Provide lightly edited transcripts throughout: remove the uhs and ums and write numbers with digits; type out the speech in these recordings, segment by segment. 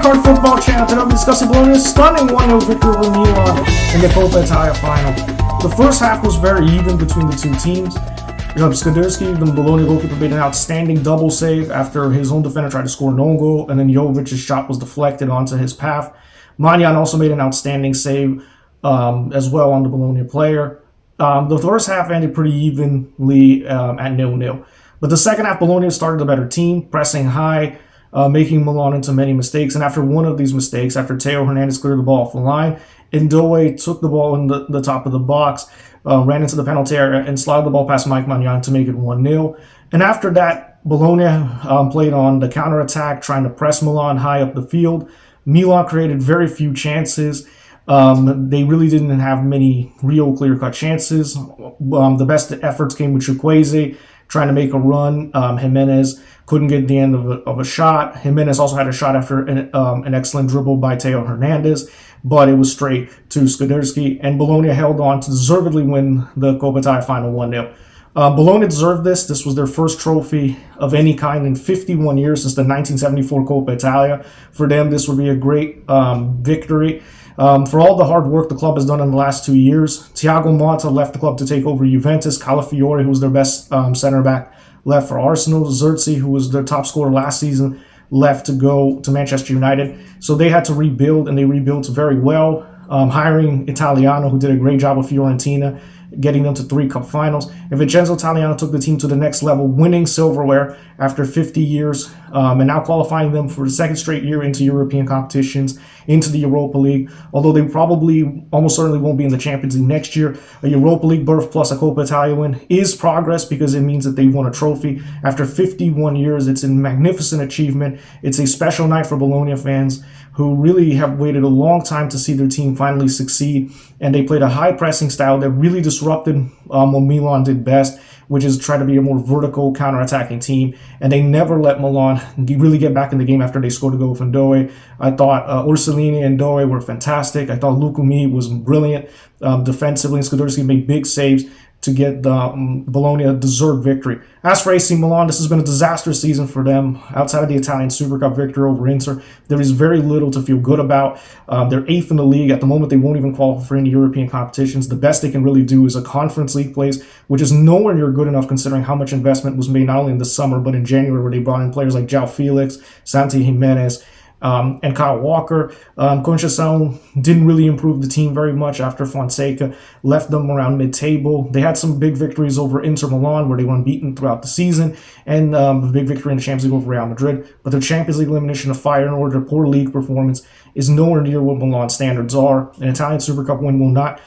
Card Football channel. Today we'll be discussing Bologna's stunning 1-0 victory over Milan in the Coppa Italia final. The first half was very even between the two teams. Skadirski, the Bologna goalkeeper, made an outstanding double save after his own defender tried to score an own goal, and then Jovic's shot was deflected onto his path. Magnan also made an outstanding save as well on the Bologna player. The first half ended pretty evenly at 0-0. But the second half, Bologna started a better team, pressing high, making Milan into many mistakes. And after one of these mistakes, after Theo Hernandez cleared the ball off the line, Ndoye took the ball in the top of the box, ran into the penalty area, and slid the ball past Mike Magnan to make it 1-0. And after that, Bologna played on the counterattack, trying to press Milan high up the field. Milan created very few chances. They really didn't have many real clear-cut chances. The best efforts came with Chukwueze trying to make a run. Jimenez couldn't get the end of a shot. Jimenez also had a shot after an excellent dribble by Theo Hernandez, but it was straight to Skadirski, and Bologna held on to deservedly win the Coppa Italia final 1-0. Bologna deserved this. This was their first trophy of any kind in 51 years since the 1974 Coppa Italia. For them, this would be a great victory. For all the hard work the club has done in the last 2 years, Thiago Motta left the club to take over Juventus. Calafiore, who was their best center back, left for Arsenal. Zirkzee, who was their top scorer last season, left to go to Manchester United. So they had to rebuild, and they rebuilt very well, hiring Italiano, who did a great job with Fiorentina, getting them to 3 cup finals. And Vincenzo Italiano took the team to the next level, winning silverware after 50 years, and now qualifying them for the second straight year into European competitions, into the Europa League. Although they probably, almost certainly won't be in the Champions League next year, a Europa League berth plus a Coppa Italia win is progress because it means that they've won a trophy. After 51 years, it's a magnificent achievement. It's a special night for Bologna fans who really have waited a long time to see their team finally succeed. And they played a high-pressing style that really disrupted what Milan did best, which is try to be a more vertical, counter-attacking team. And they never let Milan really get back in the game after they scored a goal from Ndoye. I thought Orsolini and Ndoye were fantastic. I thought Lukumi was brilliant defensively, and Skadirski made big saves to get the Bologna a deserved victory. As for AC Milan, this has been a disastrous season for them. Outside of the Italian Super Cup victory over Inter, there is very little to feel good about. They're 8th in the league. At the moment, they won't even qualify for any European competitions. The best they can really do is a Conference League place, which is nowhere near good enough considering how much investment was made not only in the summer, but in January, where they brought in players like João Felix, Santi Jimenez, and Kyle Walker. Conceição didn't really improve the team very much after Fonseca left them around mid-table. They had some big victories over Inter Milan, where they were unbeaten throughout the season, and a big victory in the Champions League over Real Madrid. But their Champions League elimination of fire in order, poor league performance, is nowhere near what Milan standards are. An Italian Super Cup win will not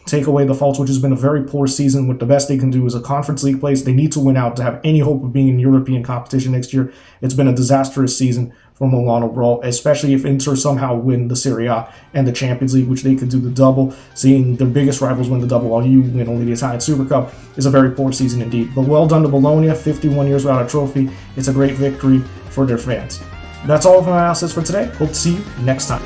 take away the faults, which has been a very poor season. What the best they can do is a Conference League place. They need to win out to have any hope of being in European competition next year. It's been a disastrous season for Milan overall, especially if Inter somehow win the Serie A and the Champions League, which they could do the double. Seeing their biggest rivals win the double while you win only the Italian Super Cup is a very poor season indeed. But well done to Bologna, 51 years without a trophy. It's a great victory for their fans. That's all of my analysis for today. Hope to see you next time.